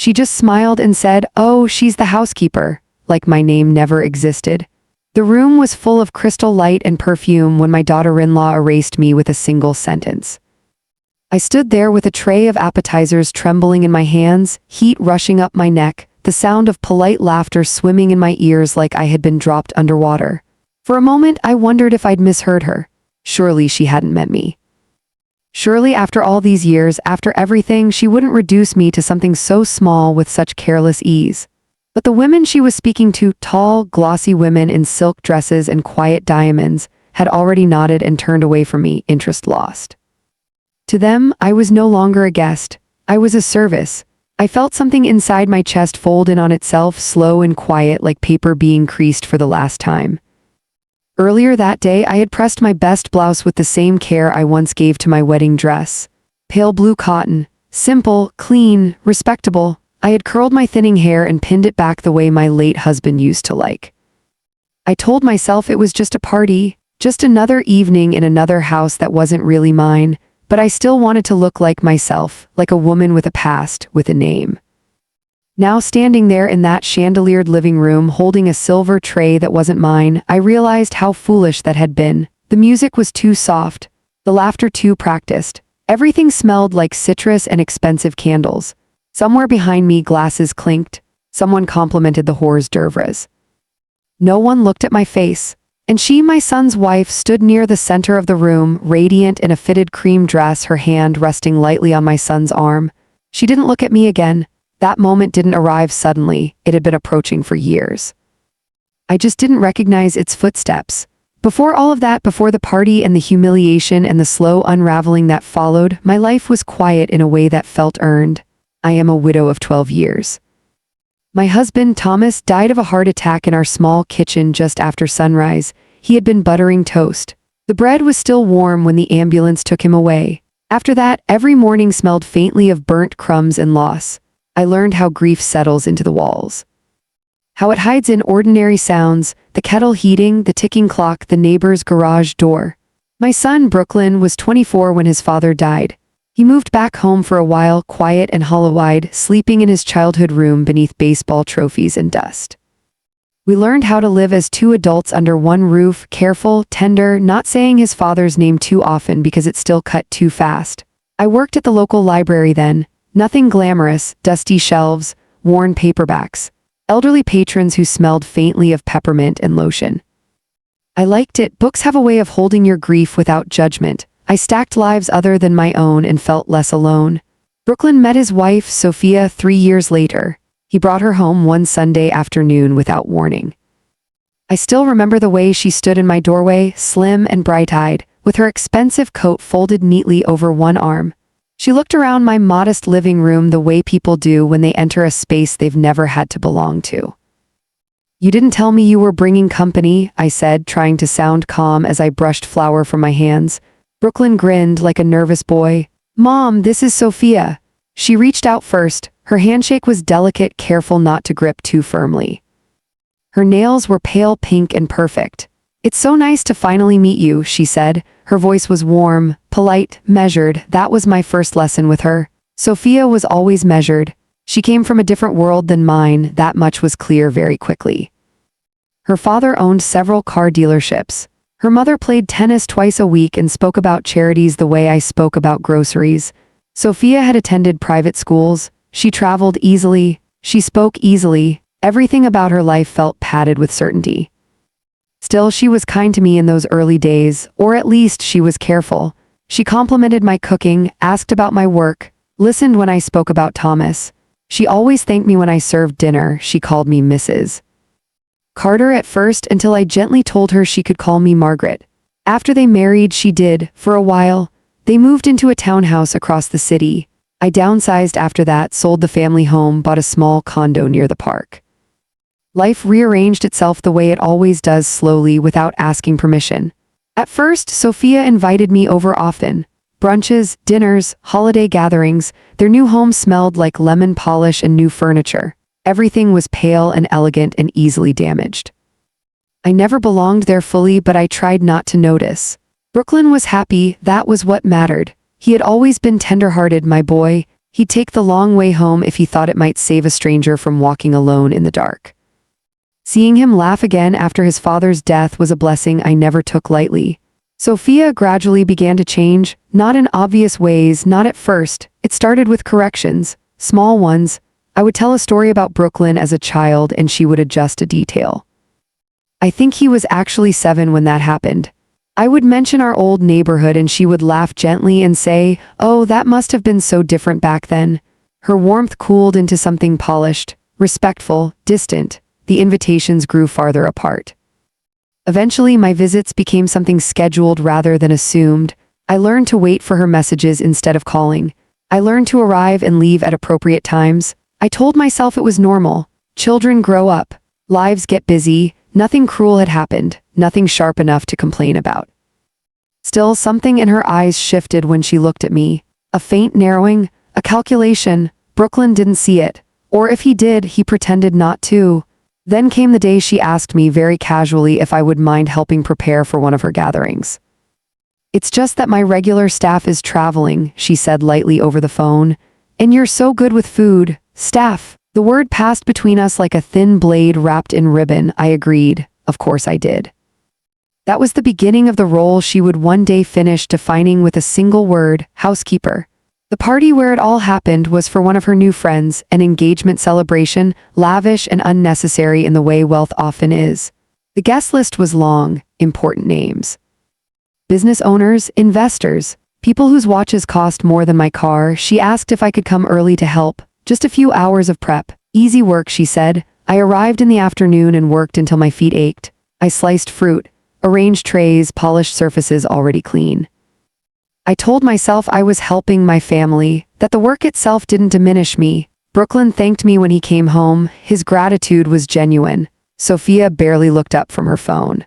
She just smiled and said, "Oh, she's the housekeeper," like my name never existed. The room was full of crystal light and perfume when my daughter-in-law erased me with a single sentence. I stood there with a tray of appetizers trembling in my hands, heat rushing up my neck, the sound of polite laughter swimming in my ears like I had been dropped underwater. For a moment, I wondered if I'd misheard her. Surely she hadn't met me. Surely after all these years, after everything, she wouldn't reduce me to something so small with such careless ease. But the women she was speaking to, tall, glossy women in silk dresses and quiet diamonds, had already nodded and turned away from me, interest lost. To them, I was no longer a guest. I was a service. I felt something inside my chest fold in on itself, slow and quiet, like paper being creased for the last time. Earlier that day, I had pressed my best blouse with the same care I once gave to my wedding dress. Pale blue cotton, simple, clean, respectable. I had curled my thinning hair and pinned it back the way my late husband used to like. I told myself it was just a party, just another evening in another house that wasn't really mine, but I still wanted to look like myself, like a woman with a past, with a name. Now standing there in that chandeliered living room holding a silver tray that wasn't mine, I realized how foolish that had been. The music was too soft, the laughter too practiced. Everything smelled like citrus and expensive candles. Somewhere behind me glasses clinked. Someone complimented the hors d'oeuvres. No one looked at my face. And she, my son's wife, stood near the center of the room, radiant in a fitted cream dress, her hand resting lightly on my son's arm. She didn't look at me again. That moment didn't arrive suddenly. It had been approaching for years. I just didn't recognize its footsteps. Before all of that, before the party and the humiliation and the slow unraveling that followed, my life was quiet in a way that felt earned. I am a widow of 12 years. My husband, Thomas, died of a heart attack in our small kitchen just after sunrise. He had been buttering toast. The bread was still warm when the ambulance took him away. After that, every morning smelled faintly of burnt crumbs and loss. I learned how grief settles into the walls. How it hides in ordinary sounds, the kettle heating, the ticking clock, the neighbor's garage door. My son, Brooklyn, was 24 when his father died. He moved back home for a while, quiet and hollow-eyed, sleeping in his childhood room beneath baseball trophies and dust. We learned how to live as two adults under one roof, careful, tender, not saying his father's name too often because it still cut too fast. I worked at the local library then. Nothing glamorous, dusty shelves, worn paperbacks, elderly patrons who smelled faintly of peppermint and lotion. I liked it. Books have a way of holding your grief without judgment. I stacked lives other than my own and felt less alone. Brooklyn met his wife, Sophia, 3 years later. He brought her home one Sunday afternoon without warning. I still remember the way she stood in my doorway, slim and bright-eyed, with her expensive coat folded neatly over one arm. She looked around my modest living room the way people do when they enter a space they've never had to belong to. "You didn't tell me you were bringing company," I said, trying to sound calm as I brushed flour from my hands. Brooklyn grinned like a nervous boy. "Mom, this is Sophia." She reached out first. Her handshake was delicate, careful not to grip too firmly. Her nails were pale pink and perfect. "It's so nice to finally meet you," she said. Her voice was warm, polite, measured. That was my first lesson with her. Sophia was always measured. She came from a different world than mine, that much was clear very quickly. Her father owned several car dealerships. Her mother played tennis twice a week and spoke about charities the way I spoke about groceries. Sophia had attended private schools. She traveled easily. She spoke easily. Everything about her life felt padded with certainty. Still, she was kind to me in those early days, or at least she was careful. She complimented my cooking, asked about my work, listened when I spoke about Thomas. She always thanked me when I served dinner. She called me Mrs. Carter at first until I gently told her she could call me Margaret. After they married, she did, for a while. They moved into a townhouse across the city. I downsized after that, sold the family home, bought a small condo near the park. Life rearranged itself the way it always does, slowly, without asking permission. At first, Sophia invited me over often. Brunches, dinners, holiday gatherings. Their new home smelled like lemon polish and new furniture. Everything was pale and elegant and easily damaged. I never belonged there fully, but I tried not to notice. Brooklyn was happy, that was what mattered. He had always been tender-hearted, my boy. He'd take the long way home if he thought it might save a stranger from walking alone in the dark. Seeing him laugh again after his father's death was a blessing I never took lightly. Sophia gradually began to change, not in obvious ways, not at first. It started with corrections, small ones. I would tell a story about Brooklyn as a child and she would adjust a detail. I think he was actually 7 when that happened. I would mention our old neighborhood and she would laugh gently and say, "Oh, that must have been so different back then." Her warmth cooled into something polished, respectful, distant. The invitations grew farther apart. Eventually, my visits became something scheduled rather than assumed. I learned to wait for her messages instead of calling. I learned to arrive and leave at appropriate times. I told myself it was normal. Children grow up. Lives get busy. Nothing cruel had happened, nothing sharp enough to complain about. Still, something in her eyes shifted when she looked at me. A faint narrowing, a calculation. Brooklyn didn't see it. Or if he did, he pretended not to. Then came the day she asked me very casually if I would mind helping prepare for one of her gatherings. "It's just that my regular staff is traveling," she said lightly over the phone. "And you're so good with food." "Staff." The word passed between us like a thin blade wrapped in ribbon. I agreed. Of course I did. That was the beginning of the role she would one day finish defining with a single word: housekeeper. The party where it all happened was for one of her new friends, an engagement celebration, lavish and unnecessary in the way wealth often is. The guest list was long, important names. Business owners, investors, people whose watches cost more than my car. She asked if I could come early to help. Just a few hours of prep. Easy work, she said. I arrived in the afternoon and worked until my feet ached. I sliced fruit, arranged trays, polished surfaces already clean. I told myself I was helping my family, that the work itself didn't diminish me. Brooklyn thanked me when he came home. His gratitude was genuine. Sophia barely looked up from her phone.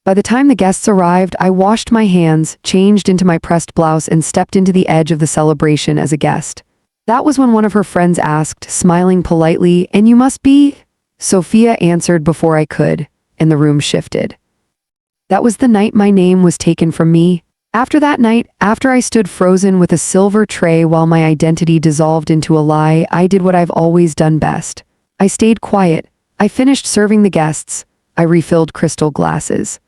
By the time the guests arrived, I washed my hands, changed into my pressed blouse, and stepped into the edge of the celebration as a guest. That was when one of her friends asked, smiling politely, "And you must be?" Sophia answered before I could, and the room shifted. That was the night my name was taken from me. After that night, after I stood frozen with a silver tray while my identity dissolved into a lie, I did what I've always done best. I stayed quiet. I finished serving the guests. I refilled crystal glasses.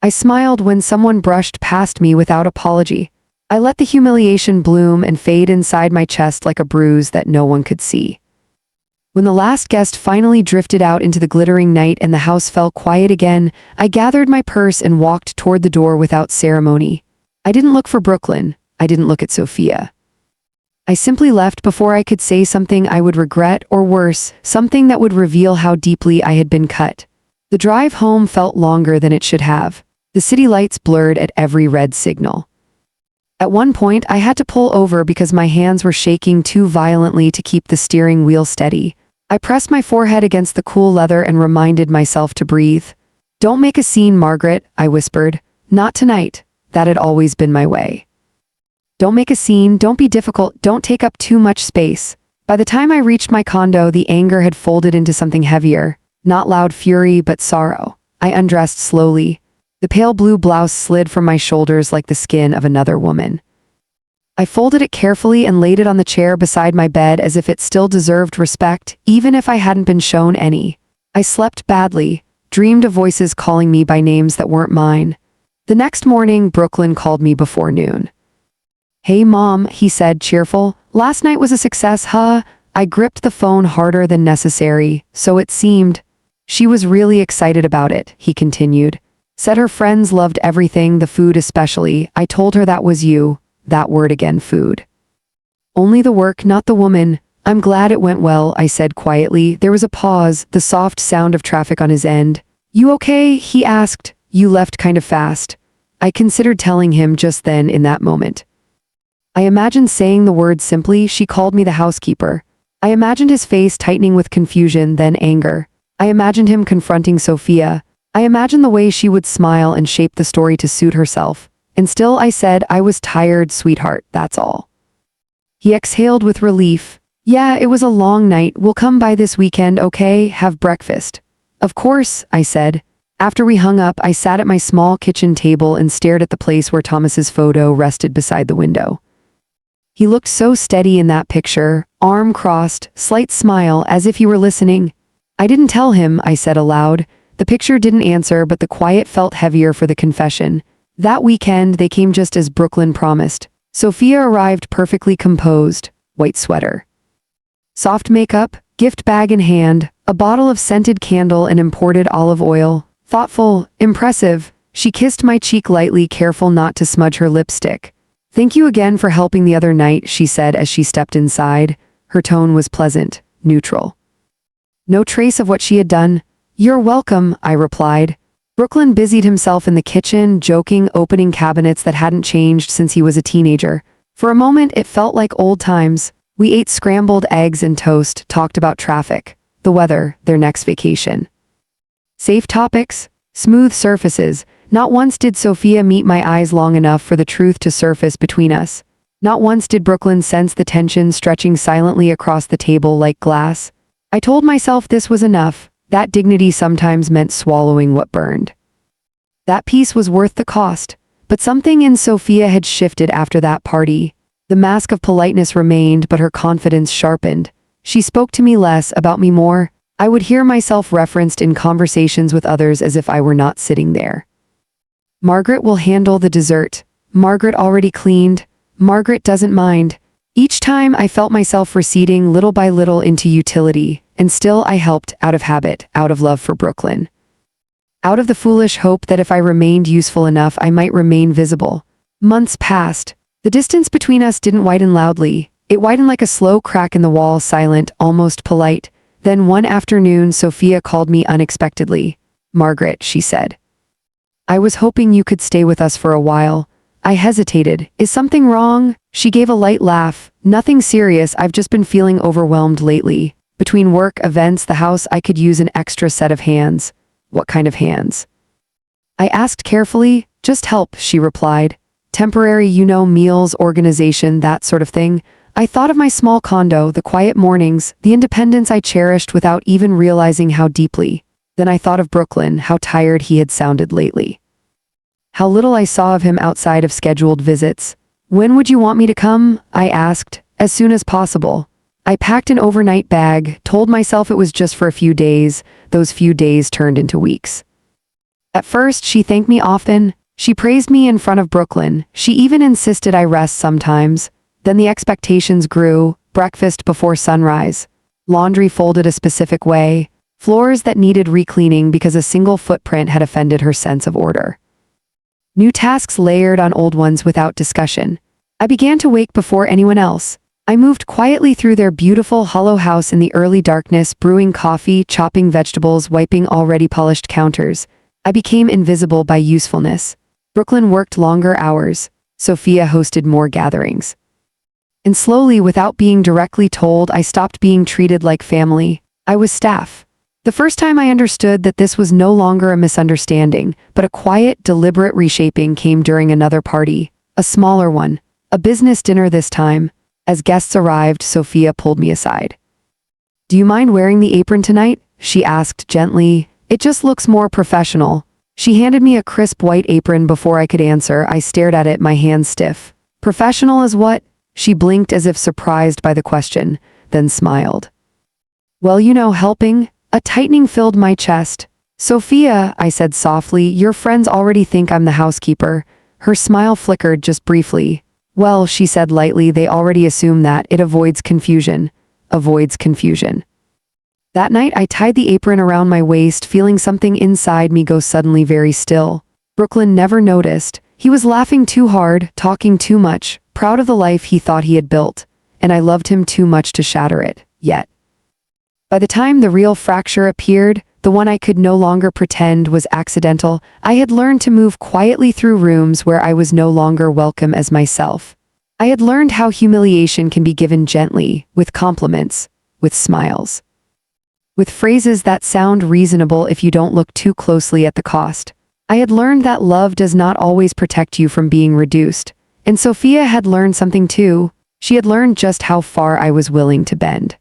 I smiled when someone brushed past me without apology. I let the humiliation bloom and fade inside my chest like a bruise that no one could see. When the last guest finally drifted out into the glittering night and the house fell quiet again, I gathered my purse and walked toward the door without ceremony. I didn't look for Brooklyn. I didn't look at Sophia. I simply left before I could say something I would regret, or worse, something that would reveal how deeply I had been cut. The drive home felt longer than it should have. The city lights blurred at every red signal. At one point, I had to pull over because my hands were shaking too violently to keep the steering wheel steady. I pressed my forehead against the cool leather and reminded myself to breathe. "Don't make a scene, Margaret," I whispered. "Not tonight." That had always been my way. Don't make a scene, don't be difficult, don't take up too much space. By the time I reached my condo, the anger had folded into something heavier. Not loud fury, but sorrow. I undressed slowly. The pale blue blouse slid from my shoulders like the skin of another woman. I folded it carefully and laid it on the chair beside my bed as if it still deserved respect, even if I hadn't been shown any. I slept badly, dreamed of voices calling me by names that weren't mine. The next morning, Brooklyn called me before noon. "Hey Mom," he said, cheerful. "Last night was a success, huh?" I gripped the phone harder than necessary, so it seemed. "She was really excited about it," he continued. "Said her friends loved everything, the food especially. I told her that was you." That word again, food. "Only the work, not the woman." "I'm glad it went well," I said quietly. There was a pause, the soft sound of traffic on his end. "You okay?" he asked. "You left kind of fast." I considered telling him just then in that moment. I imagined saying the word simply. She called me the housekeeper. I imagined his face tightening with confusion, then anger. I imagined him confronting Sophia. I imagined the way she would smile and shape the story to suit herself. And still I said, "I was tired, sweetheart, that's all." He exhaled with relief. "Yeah, it was a long night. We'll come by this weekend, okay? Have breakfast." "Of course," I said. After we hung up, I sat at my small kitchen table and stared at the place where Thomas's photo rested beside the window. He looked so steady in that picture, arm crossed, slight smile, as if he were listening. I didn't tell him, I said aloud. The picture didn't answer, but the quiet felt heavier for the confession. That weekend, they came just as Brooklyn promised. Sophia arrived perfectly composed, white sweater, soft makeup, gift bag in hand, a bottle of scented candle and imported olive oil. Thoughtful, impressive. She kissed my cheek lightly, careful not to smudge her lipstick. "Thank you again for helping the other night," she said as she stepped inside. Her tone was pleasant, neutral. No trace of what she had done. "You're welcome," I replied. Brooklyn busied himself in the kitchen, joking, opening cabinets that hadn't changed since he was a teenager. For a moment, it felt like old times. We ate scrambled eggs and toast, talked about traffic, the weather, their next vacation. Safe topics, smooth surfaces. Not once did Sophia meet my eyes long enough for the truth to surface between us. Not once did Brooklyn sense the tension stretching silently across the table like glass. I told myself this was enough. That dignity sometimes meant swallowing what burned. That peace was worth the cost. But something in Sophia had shifted after that party. The mask of politeness remained, but her confidence sharpened. She spoke to me less, about me more. I would hear myself referenced in conversations with others as if I were not sitting there. "Margaret will handle the dessert. Margaret already cleaned. Margaret doesn't mind." Each time I felt myself receding little by little into utility, and still I helped, out of habit, out of love for Brooklyn. Out of the foolish hope that if I remained useful enough I might remain visible. Months passed. The distance between us didn't widen loudly. It widened like a slow crack in the wall, silent, almost polite. Then one afternoon Sophia called me unexpectedly. "Margaret," she said, "I was hoping you could stay with us for a while." I hesitated. "Is something wrong?" She gave a light laugh. "Nothing serious, I've just been feeling overwhelmed lately. Between work, events, the house, I could use an extra set of hands." "What kind of hands?" I asked carefully. "Just help," she replied. "Temporary, meals, organization, that sort of thing." I thought of my small condo, the quiet mornings, the independence I cherished without even realizing how deeply. Then I thought of Brooklyn, how tired he had sounded lately. How little I saw of him outside of scheduled visits. "When would you want me to come?" I asked. "As soon as possible." I packed an overnight bag, told myself it was just for a few days. Those few days turned into weeks. At first, she thanked me often. She praised me in front of Brooklyn. She even insisted I rest sometimes. Then the expectations grew. Breakfast before sunrise. Laundry folded a specific way. Floors that needed recleaning because a single footprint had offended her sense of order. New tasks layered on old ones without discussion. I began to wake before anyone else. I moved quietly through their beautiful hollow house in the early darkness, brewing coffee, chopping vegetables, wiping already polished counters. I became invisible by usefulness. Brooklyn worked longer hours. Sophia hosted more gatherings. And slowly, without being directly told, I stopped being treated like family. I was staff. The first time I understood that this was no longer a misunderstanding, but a quiet, deliberate reshaping came during another party. A smaller one. A business dinner this time. As guests arrived, Sophia pulled me aside. "Do you mind wearing the apron tonight?" she asked gently. "It just looks more professional." She handed me a crisp white apron before I could answer. I stared at it, my hands stiff. "Professional as what?" She blinked as if surprised by the question, then smiled. "Well, helping." A tightening filled my chest. "Sophia," I said softly, "your friends already think I'm the housekeeper." Her smile flickered just briefly. "Well," she said lightly, "they already assume that. It avoids confusion." Avoids confusion. That night I tied the apron around my waist, feeling something inside me go suddenly very still. Brooklyn never noticed. He was laughing too hard, talking too much, proud of the life he thought he had built, and I loved him too much to shatter it, yet. By the time the real fracture appeared, the one I could no longer pretend was accidental, I had learned to move quietly through rooms where I was no longer welcome as myself. I had learned how humiliation can be given gently, with compliments, with smiles, with phrases that sound reasonable if you don't look too closely at the cost. I had learned that love does not always protect you from being reduced. And Sophia had learned something too. She had learned just how far I was willing to bend.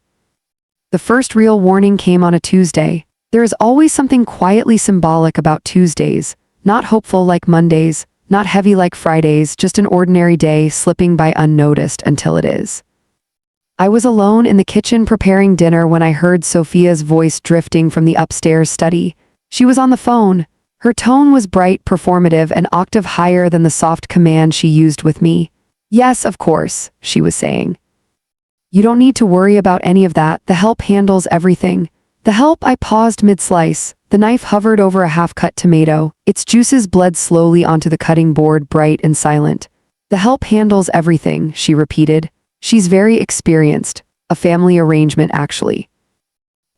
The first real warning came on a Tuesday. There is always something quietly symbolic about Tuesdays, not hopeful like Mondays, not heavy like Fridays, just an ordinary day slipping by unnoticed until it is. I was alone in the kitchen preparing dinner when I heard Sophia's voice drifting from the upstairs study. She was on the phone. Her tone was bright, performative, an octave higher than the soft command she used with me. "Yes, of course," she was saying. "You don't need to worry about any of that. The help handles everything." The help? I paused mid-slice. The knife hovered over a half-cut tomato. Its juices bled slowly onto the cutting board, bright and silent. "The help handles everything," she repeated. "She's very experienced. A family arrangement, actually."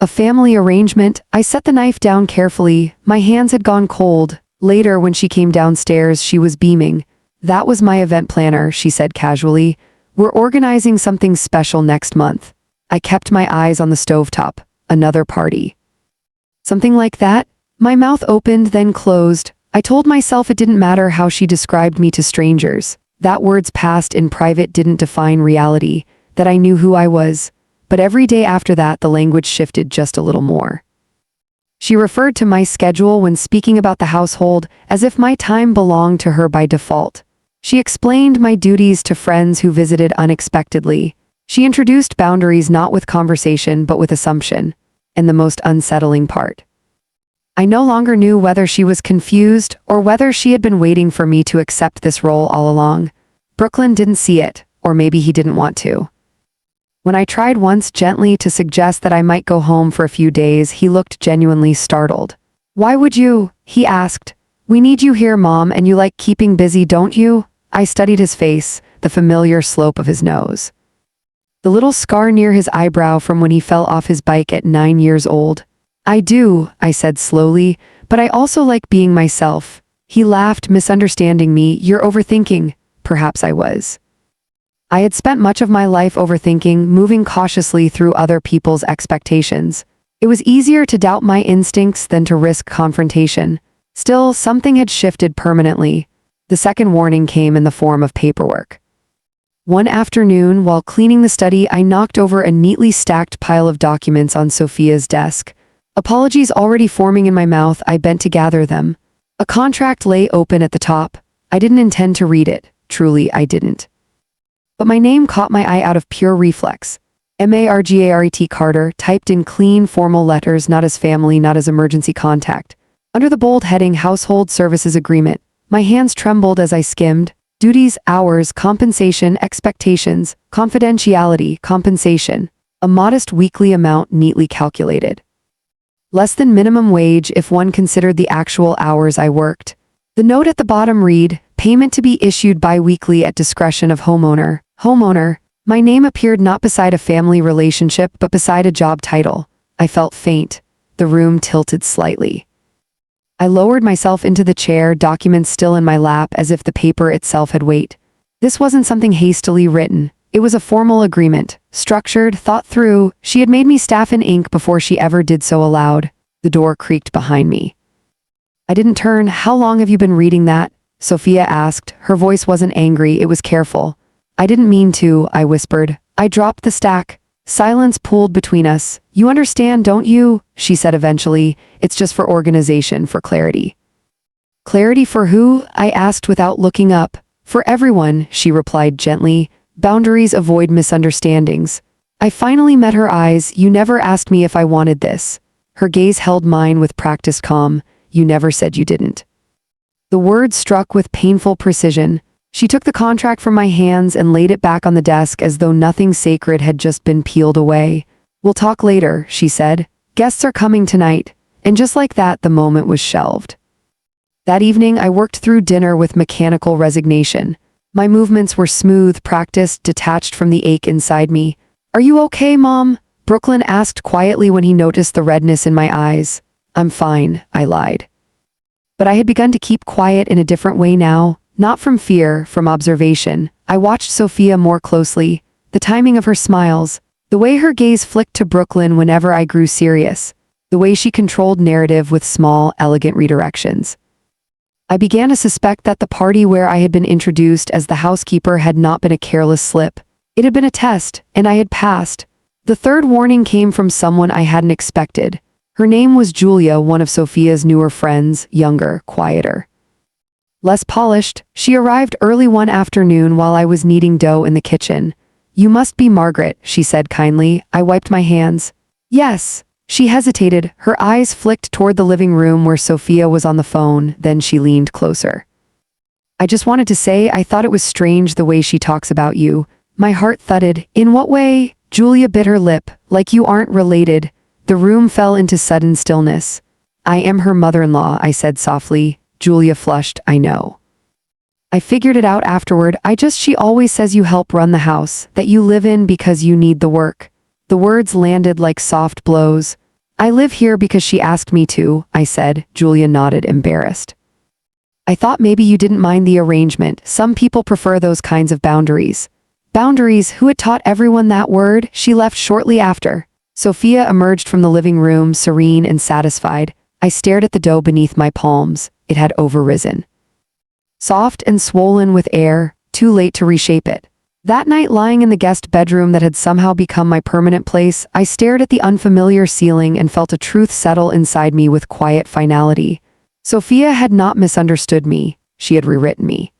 A family arrangement? I set the knife down carefully. My hands had gone cold. Later, when she came downstairs, she was beaming. "That was my event planner," she said casually. "We're organizing something special next month." I kept my eyes on the stovetop. Another party. Something like that? My mouth opened, then closed. I told myself it didn't matter how she described me to strangers. That words passed in private didn't define reality, that I knew who I was. But every day after that, the language shifted just a little more. She referred to my schedule when speaking about the household as if my time belonged to her by default. She explained my duties to friends who visited unexpectedly. She introduced boundaries not with conversation but with assumption. And the most unsettling part. I no longer knew whether she was confused or whether she had been waiting for me to accept this role all along. Brooklyn didn't see it, or maybe he didn't want to. When I tried once gently to suggest that I might go home for a few days, he looked genuinely startled. "Why would you?" he asked. "We need you here, Mom, and you like keeping busy, don't you?" I studied his face, the familiar slope of his nose. The little scar near his eyebrow from when he fell off his bike at 9 years old. "I do," I said slowly, "but I also like being myself." He laughed, misunderstanding me. "You're overthinking." Perhaps I was. I had spent much of my life overthinking, moving cautiously through other people's expectations. It was easier to doubt my instincts than to risk confrontation. Still, something had shifted permanently. The second warning came in the form of paperwork. One afternoon, while cleaning the study, I knocked over a neatly stacked pile of documents on Sophia's desk. Apologies already forming in my mouth, I bent to gather them. A contract lay open at the top. I didn't intend to read it. Truly, I didn't. But my name caught my eye out of pure reflex. Margaret Carter, typed in clean, formal letters, not as family, not as emergency contact. Under the bold heading, Household Services Agreement. My hands trembled as I skimmed. Duties, hours, compensation, expectations, confidentiality, compensation. A modest weekly amount neatly calculated. Less than minimum wage if one considered the actual hours I worked. The note at the bottom read, "Payment to be issued bi-weekly at discretion of homeowner." Homeowner. My name appeared not beside a family relationship but beside a job title. I felt faint. The room tilted slightly. I lowered myself into the chair, documents still in my lap as if the paper itself had weight. This wasn't something hastily written. It was a formal agreement, structured, thought through. She had made me staff in ink before she ever did so aloud. The door creaked behind me. I didn't turn. "How long have you been reading that?" Sophia asked. Her voice wasn't angry, it was careful. "I didn't mean to," I whispered. I dropped the stack. Silence pooled between us. "You understand, don't you?" she said eventually. "It's just for organization, for clarity." "Clarity for who?" I asked without looking up. "For everyone," she replied gently. "Boundaries avoid misunderstandings." I finally met her eyes. "You never asked me if I wanted this." Her gaze held mine with practiced calm. "You never said you didn't." The words struck with painful precision. She took the contract from my hands and laid it back on the desk as though nothing sacred had just been peeled away. "We'll talk later," she said. "Guests are coming tonight." And just like that, the moment was shelved. That evening, I worked through dinner with mechanical resignation. My movements were smooth, practiced, detached from the ache inside me. "Are you okay, Mom?" Brooklyn asked quietly when he noticed the redness in my eyes. "I'm fine," I lied. But I had begun to keep quiet in a different way now. Not from fear, from observation. I watched Sophia more closely, the timing of her smiles, the way her gaze flicked to Brooklyn whenever I grew serious, the way she controlled narrative with small, elegant redirections. I began to suspect that the party where I had been introduced as the housekeeper had not been a careless slip. It had been a test, and I had passed. The third warning came from someone I hadn't expected. Her name was Julia, one of Sophia's newer friends, younger, quieter. Less polished, she arrived early one afternoon while I was kneading dough in the kitchen. "You must be Margaret," she said kindly. I wiped my hands. "Yes." She hesitated, her eyes flicked toward the living room where Sophia was on the phone, then she leaned closer. "I just wanted to say I thought it was strange the way she talks about you." My heart thudded. "In what way?" Julia bit her lip. "Like you aren't related." The room fell into sudden stillness. "I am her mother-in-law," I said softly. Julia flushed. "I know. I figured it out afterward. She always says you help run the house, that you live in because you need the work." The words landed like soft blows. "I live here because she asked me to," I said. Julia nodded, embarrassed. "I thought maybe you didn't mind the arrangement. Some people prefer those kinds of boundaries." Boundaries, who had taught everyone that word? She left shortly after. Sophia emerged from the living room, serene and satisfied. I stared at the dough beneath my palms. It had overrisen. Soft and swollen with air, too late to reshape it. That night, lying in the guest bedroom that had somehow become my permanent place, I stared at the unfamiliar ceiling and felt a truth settle inside me with quiet finality. Sophia had not misunderstood me. She had rewritten me.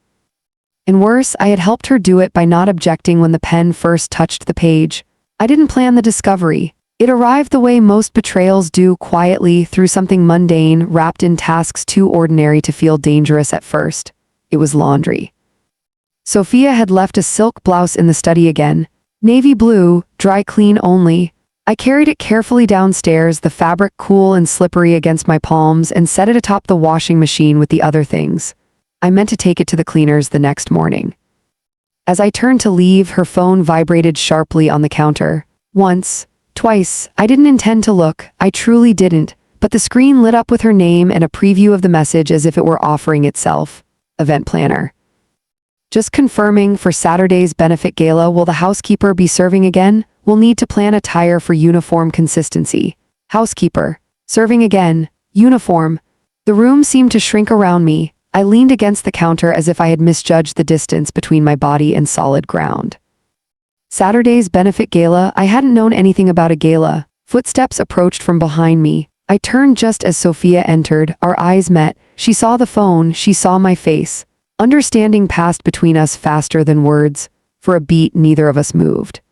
And worse, I had helped her do it by not objecting when the pen first touched the page. I didn't plan the discovery. It arrived the way most betrayals do, quietly, through something mundane, wrapped in tasks too ordinary to feel dangerous at first. It was laundry. Sophia had left a silk blouse in the study again. Navy blue, dry clean only. I carried it carefully downstairs, the fabric cool and slippery against my palms, and set it atop the washing machine with the other things. I meant to take it to the cleaners the next morning. As I turned to leave, her phone vibrated sharply on the counter. Once, twice, I didn't intend to look, I truly didn't, but the screen lit up with her name and a preview of the message as if it were offering itself. Event planner. "Just confirming, for Saturday's benefit gala, will the housekeeper be serving again? We'll need to plan attire for uniform consistency." Housekeeper. Serving again. Uniform. The room seemed to shrink around me. I leaned against the counter as if I had misjudged the distance between my body and solid ground. Saturday's benefit gala? I hadn't known anything about a gala. Footsteps approached from behind me. I turned just as Sophia entered. Our eyes met. She saw the phone, she saw my face. Understanding passed between us faster than words. For a beat, neither of us moved.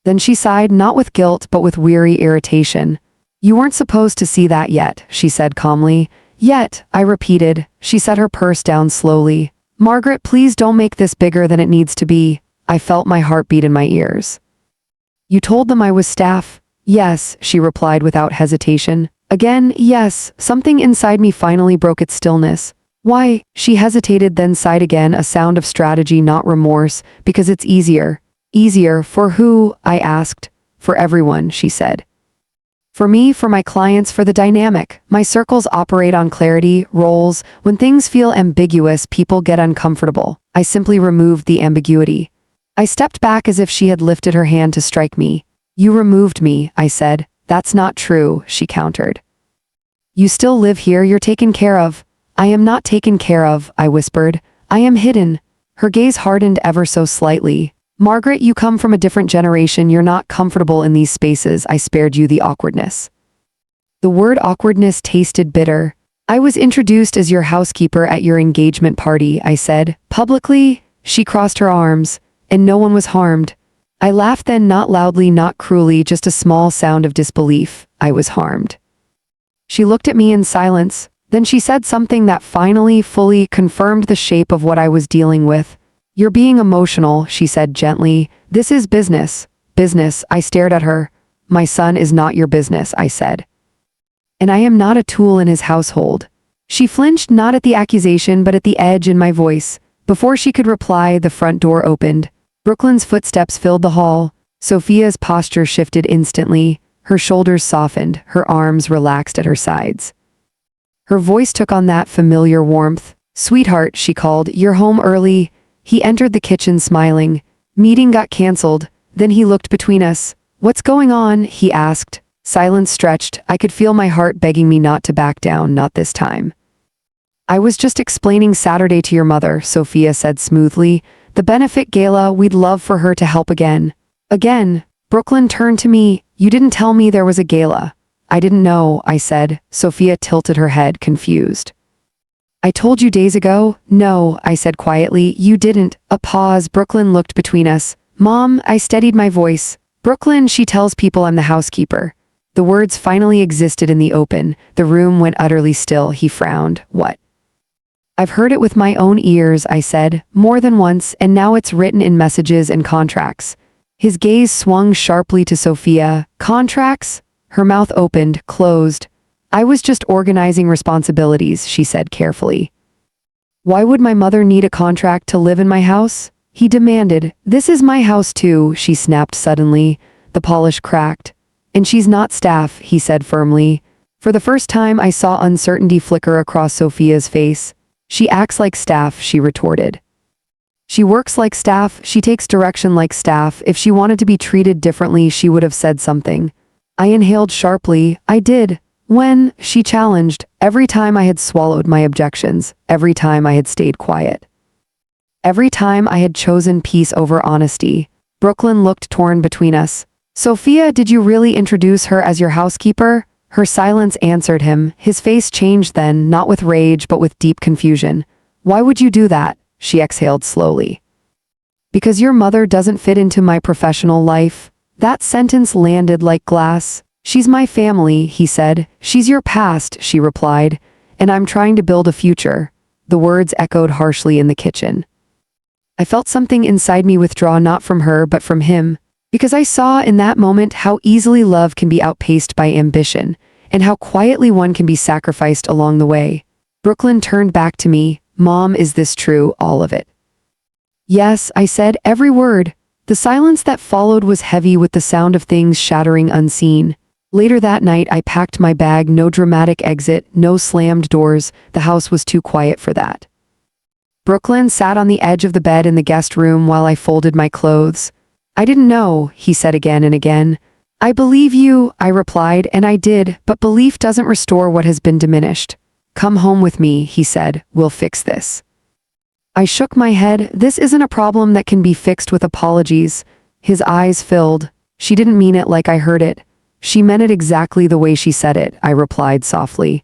Then she sighed, not with guilt, but with weary irritation. "You weren't supposed to see that yet," she said calmly. "Yet," I repeated. She set her purse down slowly. "Margaret, please don't make this bigger than it needs to be." I felt my heartbeat in my ears. "You told them I was staff?" "Yes," she replied without hesitation. Again, yes. Something inside me finally broke its stillness. "Why?" She hesitated, then sighed again, a sound of strategy, not remorse. "Because it's easier." "Easier for who?" I asked. "For everyone," she said. "For me, for my clients, for the dynamic. My circles operate on clarity, roles. When things feel ambiguous, people get uncomfortable." I simply removed the ambiguity. I stepped back as if she had lifted her hand to strike me. "You removed me," I said. "That's not true," she countered. "You still live here, you're taken care of." "I am not taken care of," I whispered. "I am hidden." Her gaze hardened ever so slightly. "Margaret, you come from a different generation. You're not comfortable in these spaces. I spared you the awkwardness." The word awkwardness tasted bitter. "I was introduced as your housekeeper at your engagement party," I said. "Publicly?" She crossed her arms. "And no one was harmed." I laughed then, not loudly, not cruelly, just a small sound of disbelief. I was harmed. She looked at me in silence. Then she said something that finally, fully confirmed the shape of what I was dealing with. "You're being emotional," she said gently. "This is business." "Business?" I stared at her. "My son is not your business," I said. "And I am not a tool in his household." She flinched, not at the accusation but at the edge in my voice. Before she could reply, the front door opened. Brooklyn's footsteps filled the hall. Sophia's posture shifted instantly. Her shoulders softened, her arms relaxed at her sides. Her voice took on that familiar warmth. "Sweetheart," she called, "you're home early." He entered the kitchen smiling. "Meeting got canceled." Then he looked between us. "What's going on?" he asked. Silence stretched. I could feel my heart begging me not to back down, not this time. "I was just explaining Saturday to your mother," Sophia said smoothly. "The benefit gala, we'd love for her to help again." Again. Brooklyn turned to me. "You didn't tell me there was a gala." "I didn't know," I said. Sophia tilted her head, confused. I told you days ago. No, I said quietly, you didn't. A pause. Brooklyn looked between us. Mom, I steadied my voice. Brooklyn, she tells people I'm the housekeeper. The words finally existed in the open. The room went utterly still. He frowned. What? I've heard it with my own ears, I said, more than once, and now it's written in messages and contracts. His gaze swung sharply to Sophia. Contracts? Her mouth opened, closed. I was just organizing responsibilities, she said carefully. Why would my mother need a contract to live in my house? He demanded. This is my house too, she snapped suddenly. The polish cracked. And she's not staff, he said firmly. For the first time I saw uncertainty flicker across Sophia's face. She acts like staff, she retorted. She works like staff, she takes direction like staff. If she wanted to be treated differently, she would have said something. I inhaled sharply. I did. When? She challenged. Every time I had swallowed my objections. Every time I had stayed quiet. Every time I had chosen peace over honesty. Brooklyn looked torn between us. Sophia, did you really introduce her as your housekeeper? Her silence answered him. His face changed then, not with rage but with deep confusion. Why would you do that? She exhaled slowly. Because your mother doesn't fit into my professional life. That sentence landed like glass. She's my family, he said. She's your past, she replied. And I'm trying to build a future. The words echoed harshly in the kitchen. I felt something inside me withdraw, not from her but from him. Because I saw in that moment how easily love can be outpaced by ambition, and how quietly one can be sacrificed along the way. Brooklyn turned back to me. Mom, is this true, all of it? Yes, I said, every word. The silence that followed was heavy with the sound of things shattering unseen. Later that night I packed my bag, no dramatic exit, no slammed doors. The house was too quiet for that. Brooklyn sat on the edge of the bed in the guest room while I folded my clothes. I didn't know, he said again and again. I believe you, I replied, and I did, but belief doesn't restore what has been diminished. Come home with me, he said, we'll fix this. I shook my head. This isn't a problem that can be fixed with apologies. His eyes filled. She didn't mean it like I heard it. She meant it exactly the way she said it, I replied softly.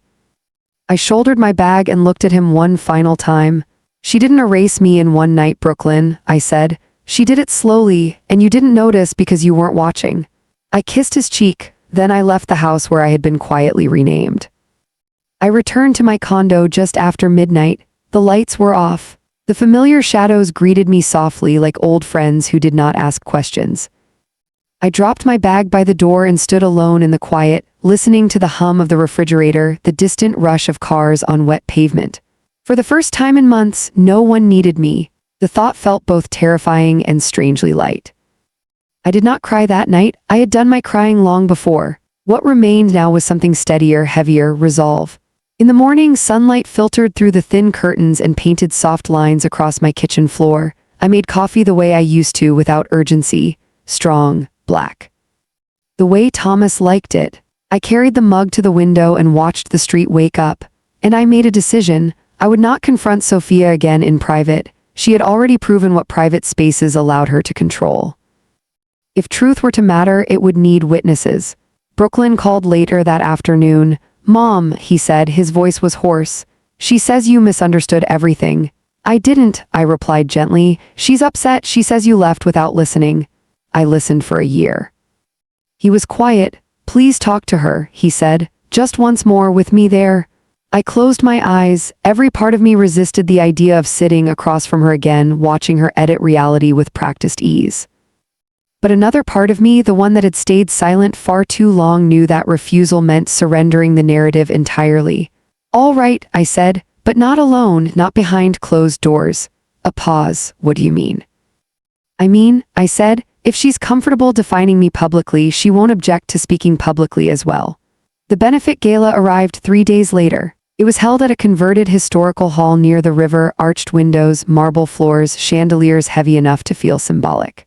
I shouldered my bag and looked at him one final time. She didn't erase me in one night, Brooklyn, I said. She did it slowly, and you didn't notice because you weren't watching. I kissed his cheek, then I left the house where I had been quietly renamed. I returned to my condo just after midnight. The lights were off. The familiar shadows greeted me softly like old friends who did not ask questions. I dropped my bag by the door and stood alone in the quiet, listening to the hum of the refrigerator, the distant rush of cars on wet pavement. For the first time in months, no one needed me. The thought felt both terrifying and strangely light. I did not cry that night. I had done my crying long before. What remained now was something steadier, heavier, resolve. In the morning, sunlight filtered through the thin curtains and painted soft lines across my kitchen floor. I made coffee the way I used to, without urgency, strong, black. The way Thomas liked it. I carried the mug to the window and watched the street wake up. And I made a decision. I would not confront Sophia again in private. She had already proven what private spaces allowed her to control. If truth were to matter, it would need witnesses. Brooklyn called later that afternoon. Mom, he said, his voice was hoarse. She says you misunderstood everything. I didn't, I replied gently. She's upset. She says you left without listening. I listened for a year. He was quiet. Please talk to her, he said. Just once more with me there. I closed my eyes. Every part of me resisted the idea of sitting across from her again, watching her edit reality with practiced ease. But another part of me, the one that had stayed silent far too long, knew that refusal meant surrendering the narrative entirely. All right, I said, but not alone, not behind closed doors. A pause. What do you mean? I said, if she's comfortable defining me publicly, she won't object to speaking publicly as well. The benefit gala arrived 3 days later. It was held at a converted historical hall near the river, arched windows, marble floors, chandeliers heavy enough to feel symbolic.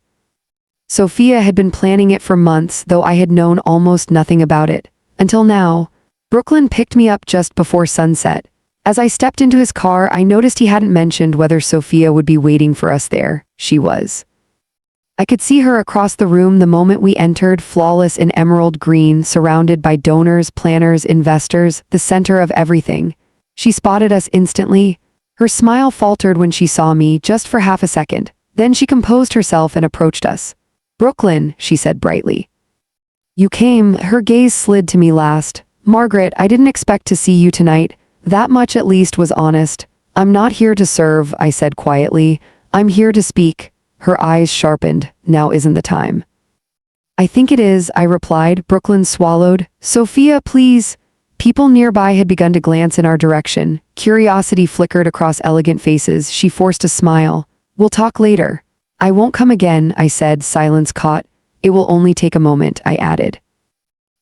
Sophia had been planning it for months, though I had known almost nothing about it. Until now. Brooklyn picked me up just before sunset. As I stepped into his car, I noticed he hadn't mentioned whether Sophia would be waiting for us there. She was. I could see her across the room the moment we entered, flawless in emerald green, surrounded by donors, planners, investors, the center of everything. She spotted us instantly. Her smile faltered when she saw me, just for half a second. Then she composed herself and approached us. "Brooklyn," she said brightly. "You came." Her gaze slid to me last. "Margaret, I didn't expect to see you tonight. That much at least was honest." "I'm not here to serve," I said quietly. "I'm here to speak." Her eyes sharpened. "Now isn't the time." "I think it is," I replied. Brooklyn swallowed. "Sophia, please." People nearby had begun to glance in our direction. Curiosity flickered across elegant faces. She forced a smile. "We'll talk later." "I won't come again," I said, silence caught. "It will only take a moment," I added.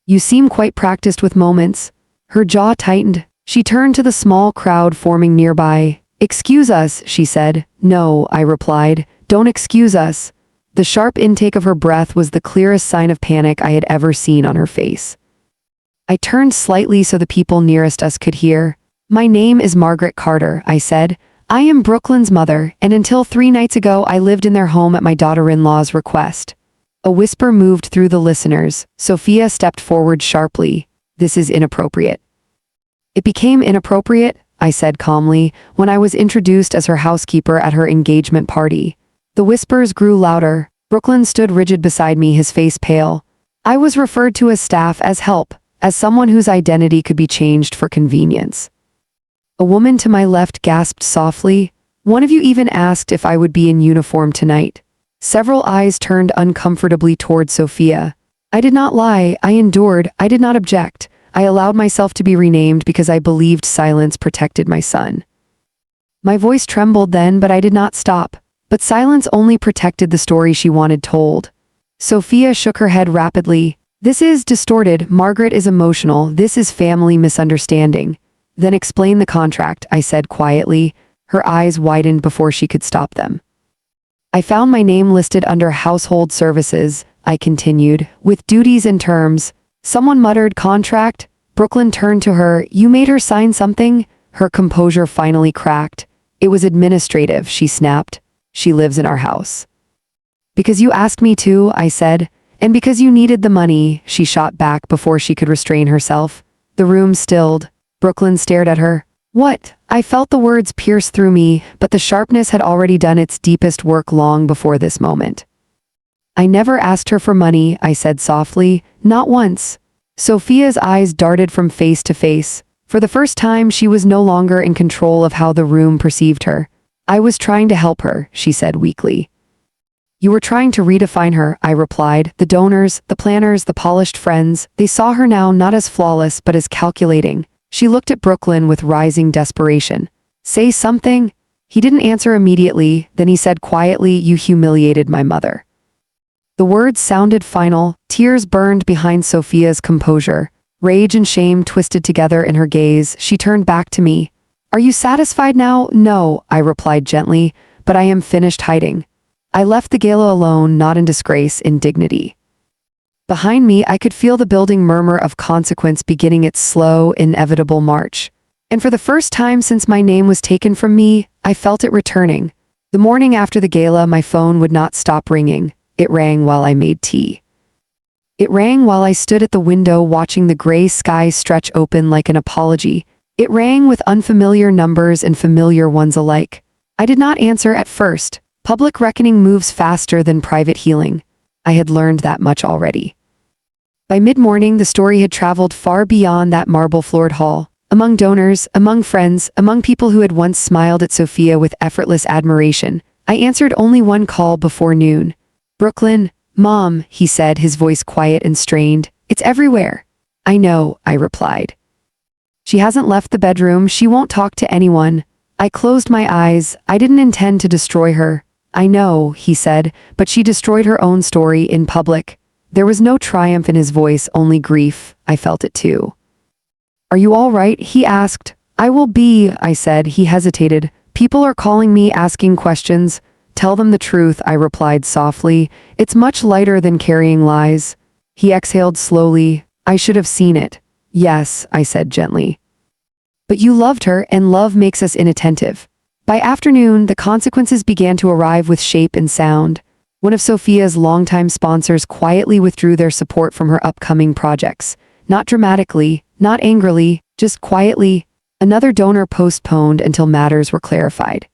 "You seem quite practiced with moments." Her jaw tightened. She turned to the small crowd forming nearby. "Excuse us," she said. "No," I replied. "Don't excuse us." The sharp intake of her breath was the clearest sign of panic I had ever seen on her face. I turned slightly so the people nearest us could hear. "My name is Margaret Carter," I said. "I am Brooklyn's mother, and until 3 nights ago I lived in their home at my daughter-in-law's request." A whisper moved through the listeners. Sophia stepped forward sharply. "This is inappropriate." "It became inappropriate," I said calmly, "when I was introduced as her housekeeper at her engagement party." The whispers grew louder. Brooklyn stood rigid beside me, his face pale. I was referred to as staff, as help, as someone whose identity could be changed for convenience. A woman to my left gasped softly. "One of you even asked if I would be in uniform tonight." Several eyes turned uncomfortably toward Sophia. I did not lie. I endured. I did not object. I allowed myself to be renamed because I believed silence protected my son. My voice trembled then, but I did not stop. But silence only protected the story she wanted told. Sophia shook her head rapidly. "This is distorted. Margaret is emotional. This is family misunderstanding." "Then explain the contract," I said quietly. Her eyes widened before she could stop them. "I found my name listed under household services," I continued, "with duties and terms." Someone muttered, "Contract?" Brooklyn turned to her. "You made her sign something?" Her composure finally cracked. "It was administrative," she snapped. "She lives in our house." "Because you asked me to," I said. "And because you needed the money," she shot back before she could restrain herself. The room stilled. Brooklyn stared at her. "What?" I felt the words pierce through me, but the sharpness had already done its deepest work long before this moment. "I never asked her for money," I said softly. "Not once." Sophia's eyes darted from face to face. For the first time, she was no longer in control of how the room perceived her. "I was trying to help her," she said weakly. "You were trying to redefine her," I replied. "The donors, the planners, the polished friends, they saw her now not as flawless but as calculating." She looked at Brooklyn with rising desperation. "Say something?" He didn't answer immediately, then he said quietly, "You humiliated my mother." The words sounded final. Tears burned behind Sophia's composure. Rage and shame twisted together in her gaze. She turned back to me. "Are you satisfied now?" "No," I replied gently, "but I am finished hiding." I left the gala alone, not in disgrace, in dignity. Behind me, I could feel the building murmur of consequence beginning its slow, inevitable march. And for the first time since my name was taken from me, I felt it returning. The morning after the gala, my phone would not stop ringing. It rang while I made tea. It rang while I stood at the window watching the gray sky stretch open like an apology. It rang with unfamiliar numbers and familiar ones alike. I did not answer at first. Public reckoning moves faster than private healing. I had learned that much already. By mid-morning, the story had traveled far beyond that marble-floored hall. Among donors, among friends, among people who had once smiled at Sophia with effortless admiration, I answered only one call before noon. "Brooklyn, Mom," he said, his voice quiet and strained. "It's everywhere." "I know," I replied. "She hasn't left the bedroom. She won't talk to anyone." I closed my eyes. I didn't intend to destroy her. "I know," he said, "but she destroyed her own story in public." There was no triumph in his voice, only grief. I felt it too. "Are you all right?" he asked. "I will be," I said. He hesitated. "People are calling me, asking questions." "Tell them the truth," I replied softly. "It's much lighter than carrying lies." He exhaled slowly. "I should have seen it." "Yes," I said gently. "But you loved her, and love makes us inattentive." By afternoon, the consequences began to arrive with shape and sound. One of Sophia's longtime sponsors quietly withdrew their support from her upcoming projects. Not dramatically, not angrily, just quietly. Another donor postponed until matters were clarified.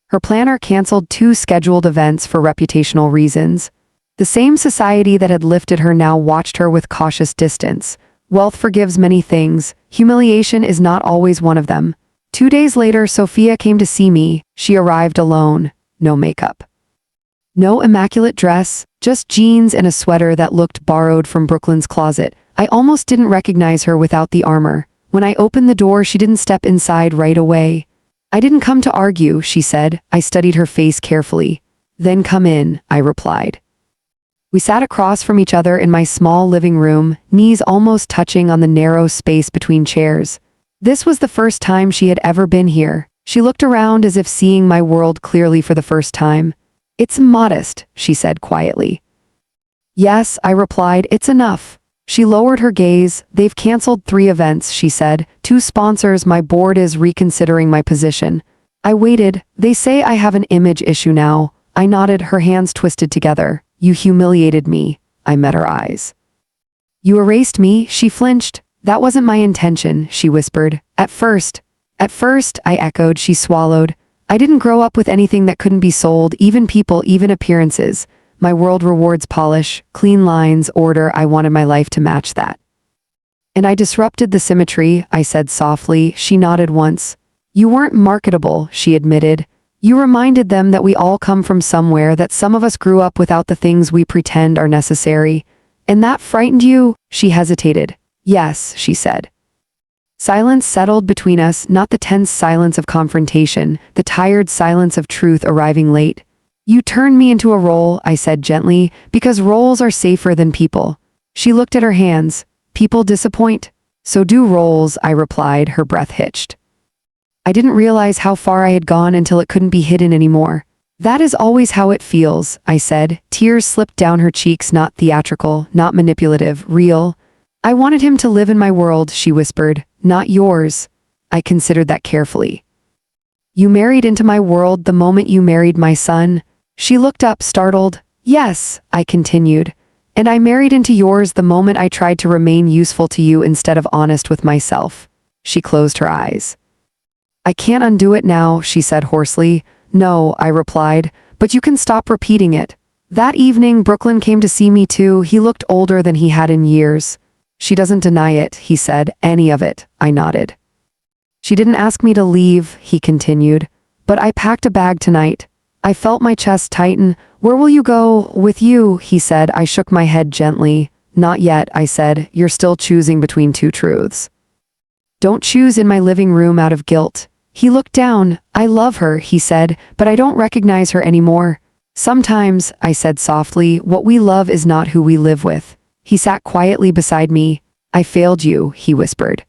Her planner canceled 2 scheduled events for reputational reasons. The same society that had lifted her now watched her with cautious distance. Wealth forgives many things. Humiliation is not always one of them. 2 days later, Sophia came to see me. She arrived alone. No makeup. No immaculate dress, just jeans and a sweater that looked borrowed from Brooklyn's closet. I almost didn't recognize her without the armor. When I opened the door, she didn't step inside right away. "I didn't come to argue," she said. I studied her face carefully. "Then come in," I replied. We sat across from each other in my small living room, knees almost touching on the narrow space between chairs. This was the first time she had ever been here. She looked around as if seeing my world clearly for the first time. "It's modest," she said quietly. "Yes," I replied, "it's enough." She lowered her gaze. "They've canceled 3 events," she said. "2 sponsors, my board is reconsidering my position." I waited. "They say I have an image issue now." I nodded, her hands twisted together. "You humiliated me." I met her eyes. "You erased me," she flinched. "That wasn't my intention," she whispered. At first, I echoed. She swallowed. "I didn't grow up with anything that couldn't be sold, even people, even appearances. My world rewards polish, clean lines, order. I wanted my life to match that. And I disrupted the symmetry," I said softly. She nodded once. "You weren't marketable," she admitted. "You reminded them that we all come from somewhere, that some of us grew up without the things we pretend are necessary. And that frightened you?" She hesitated. "Yes," she said. Silence settled between us, not the tense silence of confrontation, the tired silence of truth arriving late. "You turned me into a role," I said gently, "because roles are safer than people." She looked at her hands. "People disappoint. So do roles," I replied, her breath hitched. I didn't realize how far I had gone until it couldn't be hidden anymore. "That is always how it feels," I said. Tears slipped down her cheeks, not theatrical, not manipulative, real. "I wanted him to live in my world," she whispered. "Not yours." I considered that carefully. "You married into my world the moment you married my son." She looked up, startled. "Yes," I continued. "And I married into yours the moment I tried to remain useful to you instead of honest with myself." She closed her eyes. "I can't undo it now," she said hoarsely. "No," I replied, "but you can stop repeating it." That evening, Brooklyn came to see me too. He looked older than he had in years. "She doesn't deny it," he said. "Any of it." I nodded. "She didn't ask me to leave," he continued. "But I packed a bag tonight." I felt my chest tighten. "Where will you go?" "With you," he said. I shook my head gently. "Not yet," I said. "You're still choosing between 2 truths. Don't choose in my living room out of guilt." He looked down. "I love her," he said, "but I don't recognize her anymore." "Sometimes," I said softly, "what we love is not who we live with." He sat quietly beside me. "I failed you," he whispered.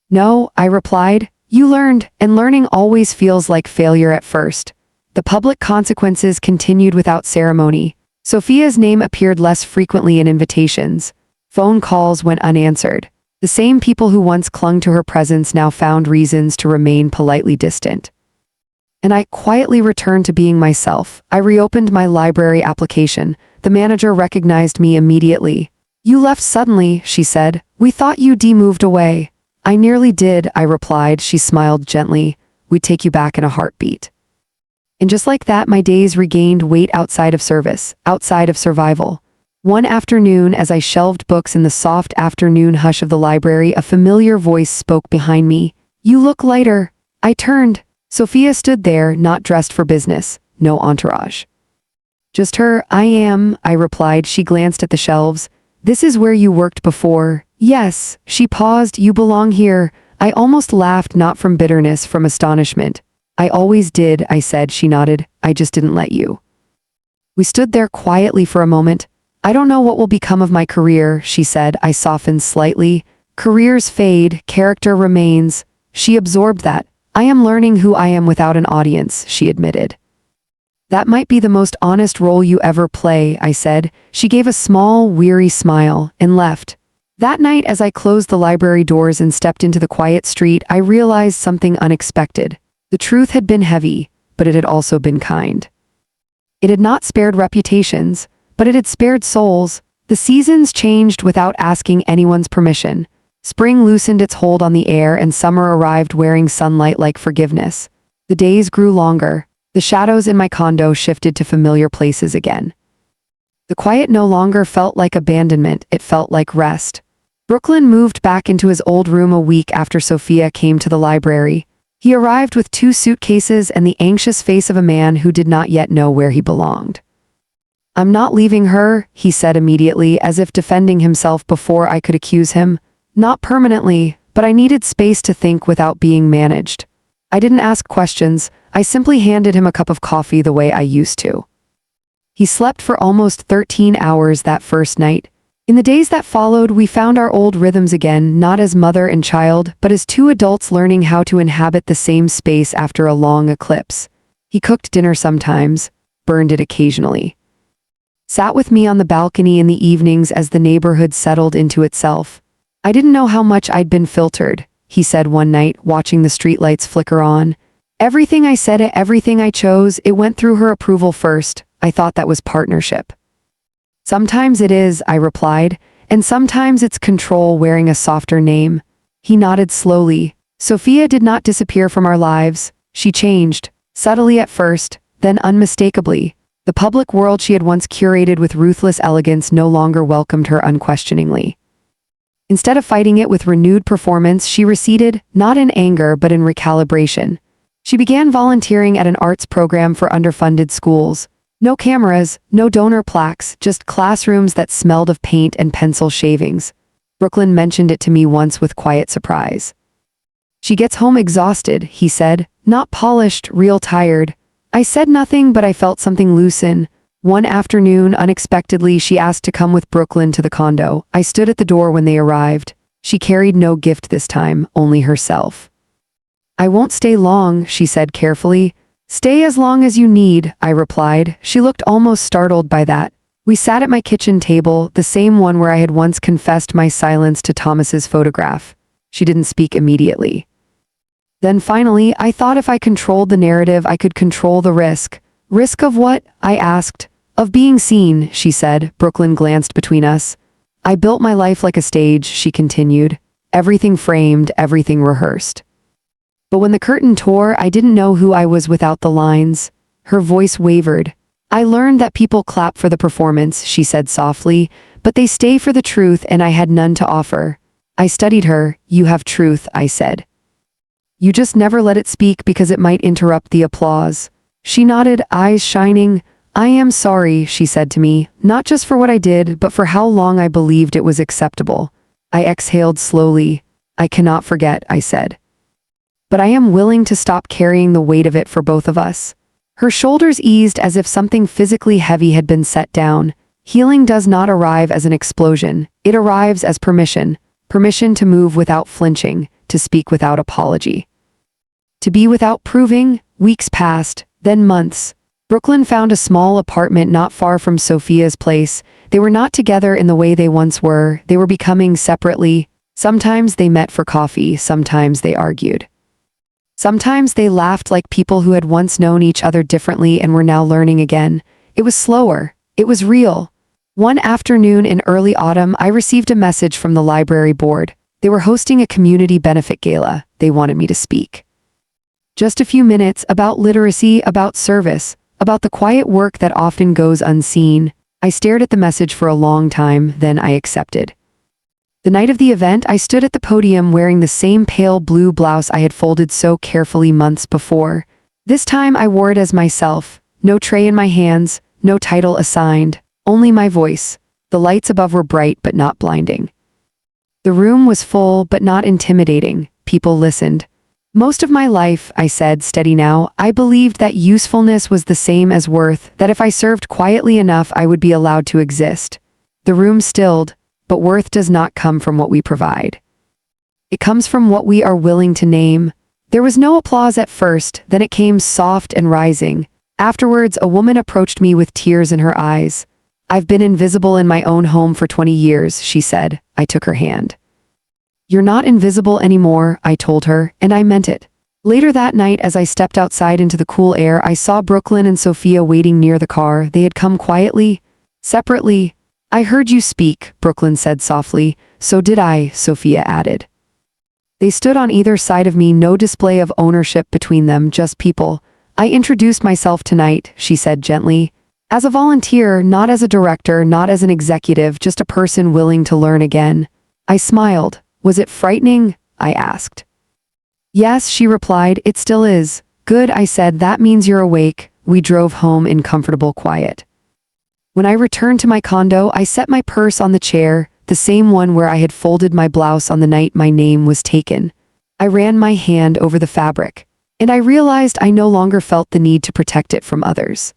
"No," I replied. "You learned, and learning always feels like failure at first." The public consequences continued without ceremony. Sophia's name appeared less frequently in invitations. Phone calls went unanswered. The same people who once clung to her presence now found reasons to remain politely distant. And I quietly returned to being myself. I reopened my library application. The manager recognized me immediately. "You left suddenly," she said. "We thought you moved away." "I nearly did," I replied. She smiled gently. "We'd take you back in a heartbeat." And just like that, my days regained weight outside of service, outside of survival. One afternoon, as I shelved books in the soft afternoon hush of the library, a familiar voice spoke behind me. "You look lighter." I turned. Sophia stood there, not dressed for business, no entourage. "Just her." "I am," I replied. She glanced at the shelves. "This is where you worked before." "Yes." She paused. "You belong here." I almost laughed, not from bitterness, from astonishment. "I always did," I said. She nodded. "I just didn't let you." We stood there quietly for a moment. "I don't know what will become of my career," she said. I softened slightly. "Careers fade, character remains." She absorbed that. "I am learning who I am without an audience," she admitted. "That might be the most honest role you ever play," I said. She gave a small, weary smile and left. That night, as I closed the library doors and stepped into the quiet street, I realized something unexpected. The truth had been heavy, but it had also been kind. It had not spared reputations, but it had spared souls. The seasons changed without asking anyone's permission. Spring loosened its hold on the air and summer arrived wearing sunlight like forgiveness. The days grew longer. The shadows in my condo shifted to familiar places again. The quiet no longer felt like abandonment, it felt like rest. Brooklyn moved back into his old room a week after Sophia came to the library. He arrived with 2 suitcases and the anxious face of a man who did not yet know where he belonged. "I'm not leaving her," he said immediately, as if defending himself before I could accuse him. "Not permanently, but I needed space to think without being managed." I didn't ask questions, I simply handed him a cup of coffee the way I used to. He slept for almost 13 hours that first night. In the days that followed, we found our old rhythms again, not as mother and child, but as 2 adults learning how to inhabit the same space after a long eclipse. He cooked dinner sometimes, burned it occasionally. Sat with me on the balcony in the evenings as the neighborhood settled into itself. "I didn't know how much I'd been filtered," he said one night, watching the streetlights flicker on. "Everything I said, everything I chose, it went through her approval first. I thought that was partnership." "Sometimes it is," I replied, "and sometimes it's control wearing a softer name." He nodded slowly. Sophia did not disappear from our lives. She changed, subtly at first, then unmistakably. The public world she had once curated with ruthless elegance no longer welcomed her unquestioningly. Instead of fighting it with renewed performance, she receded, not in anger but in recalibration. She began volunteering at an arts program for underfunded schools. No cameras, no donor plaques, just classrooms that smelled of paint and pencil shavings. Brooklyn mentioned it to me once with quiet surprise. "She gets home exhausted," he said, "not polished, real tired." I said nothing, but I felt something loosen. One afternoon, unexpectedly, she asked to come with Brooklyn to the condo. I stood at the door when they arrived. She carried no gift this time, only herself. "I won't stay long," she said carefully. "Stay as long as you need," I replied. She looked almost startled by that. We sat at my kitchen table, the same one where I had once confessed my silence to Thomas's photograph. She didn't speak immediately. Then finally, I thought if I controlled the narrative, I could control the risk. "Risk of what?" I asked. "Of being seen," she said. Brooklyn glanced between us. "I built my life like a stage," she continued. "Everything framed, everything rehearsed. But when the curtain tore, I didn't know who I was without the lines." Her voice wavered. "I learned that people clap for the performance," she said softly, "but they stay for the truth, and I had none to offer." I studied her. "You have truth," I said. "You just never let it speak because it might interrupt the applause." She nodded, eyes shining. "I am sorry," she said to me, "not just for what I did, but for how long I believed it was acceptable." I exhaled slowly. "I cannot forget," I said. "But I am willing to stop carrying the weight of it for both of us." Her shoulders eased as if something physically heavy had been set down. Healing does not arrive as an explosion. It arrives as permission. Permission to move without flinching, to speak without apology. To be without proving. Weeks passed, then months. Brooklyn found a small apartment not far from Sophia's place. They were not together in the way they once were. They were becoming separately. Sometimes they met for coffee, sometimes they argued. Sometimes they laughed like people who had once known each other differently and were now learning again. It was slower. It was real. One afternoon in early autumn, I received a message from the library board. They were hosting a community benefit gala. They wanted me to speak. Just a few minutes, about literacy, about service, about the quiet work that often goes unseen. I stared at the message for a long time, then I accepted. The night of the event, I stood at the podium wearing the same pale blue blouse I had folded so carefully months before. This time I wore it as myself. No tray in my hands, no title assigned, only my voice. The lights above were bright but not blinding. The room was full but not intimidating. People listened. "Most of my life," I said, steady now, "I believed that usefulness was the same as worth, that if I served quietly enough I would be allowed to exist." The room stilled. But worth does not come from what we provide. It comes from what we are willing to name. There was no applause at first, then it came soft and rising. Afterwards, a woman approached me with tears in her eyes. "I've been invisible in my own home for 20 years, she said. I took her hand. "You're not invisible anymore," I told her, and I meant it. Later that night, as I stepped outside into the cool air, I saw Brooklyn and Sophia waiting near the car. They had come quietly, separately. "I heard you speak," Brooklyn said softly. So did I, Sophia added. They stood on either side of me, no display of ownership between them, just people. I introduced myself tonight, she said gently. As a volunteer, not as a director, not as an executive, just a person willing to learn again. I smiled. Was it frightening? I asked. Yes, she replied, it still is. Good, I said, that means you're awake. We drove home in comfortable quiet. When I returned to my condo, I set my purse on the chair, the same one where I had folded my blouse on the night my name was taken. I ran my hand over the fabric, and I realized I no longer felt the need to protect it from others.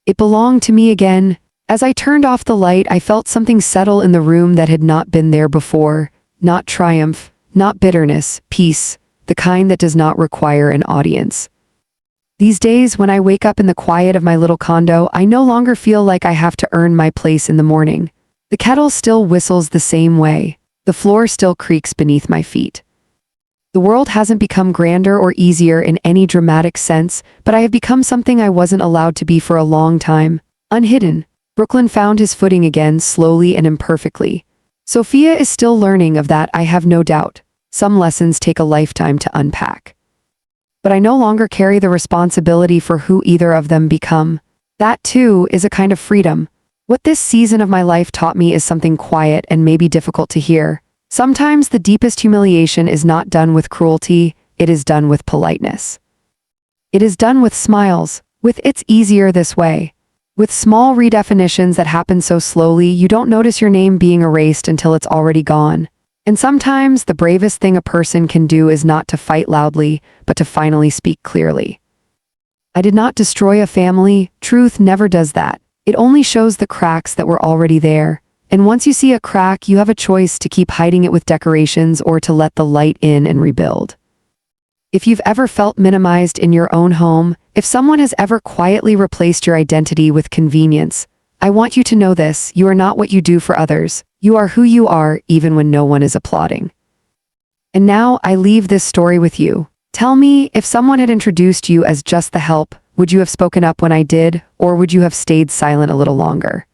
It belonged to me again. As I turned off the light, I felt something settle in the room that had not been there before. Not triumph, not bitterness, peace, the kind that does not require an audience. These days, when I wake up in the quiet of my little condo, I no longer feel like I have to earn my place in the morning. The kettle still whistles the same way. The floor still creaks beneath my feet. The world hasn't become grander or easier in any dramatic sense, but I have become something I wasn't allowed to be for a long time. Unhidden. Brooklyn found his footing again, slowly and imperfectly. Sophia is still learning of that, I have no doubt. Some lessons take a lifetime to unpack. But I no longer carry the responsibility for who either of them become. That, too, is a kind of freedom. What this season of my life taught me is something quiet and maybe difficult to hear. Sometimes the deepest humiliation is not done with cruelty, it is done with politeness. It is done with smiles, with "it's easier this way." With small redefinitions that happen so slowly you don't notice your name being erased until it's already gone. And sometimes the bravest thing a person can do is not to fight loudly, but to finally speak clearly. I did not destroy a family. Truth never does that. It only shows the cracks that were already there. And once you see a crack, you have a choice to keep hiding it with decorations or to let the light in and rebuild. If you've ever felt minimized in your own home, if someone has ever quietly replaced your identity with convenience, I want you to know this: you are not what you do for others. You are who you are, even when no one is applauding. And now I leave this story with you. Tell me, if someone had introduced you as just the help, would you have spoken up when I did, or would you have stayed silent a little longer?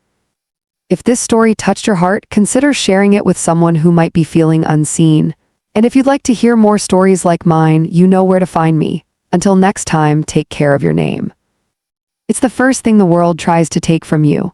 If this story touched your heart, consider sharing it with someone who might be feeling unseen. And if you'd like to hear more stories like mine, you know where to find me. Until next time, take care of your name. It's the first thing the world tries to take from you.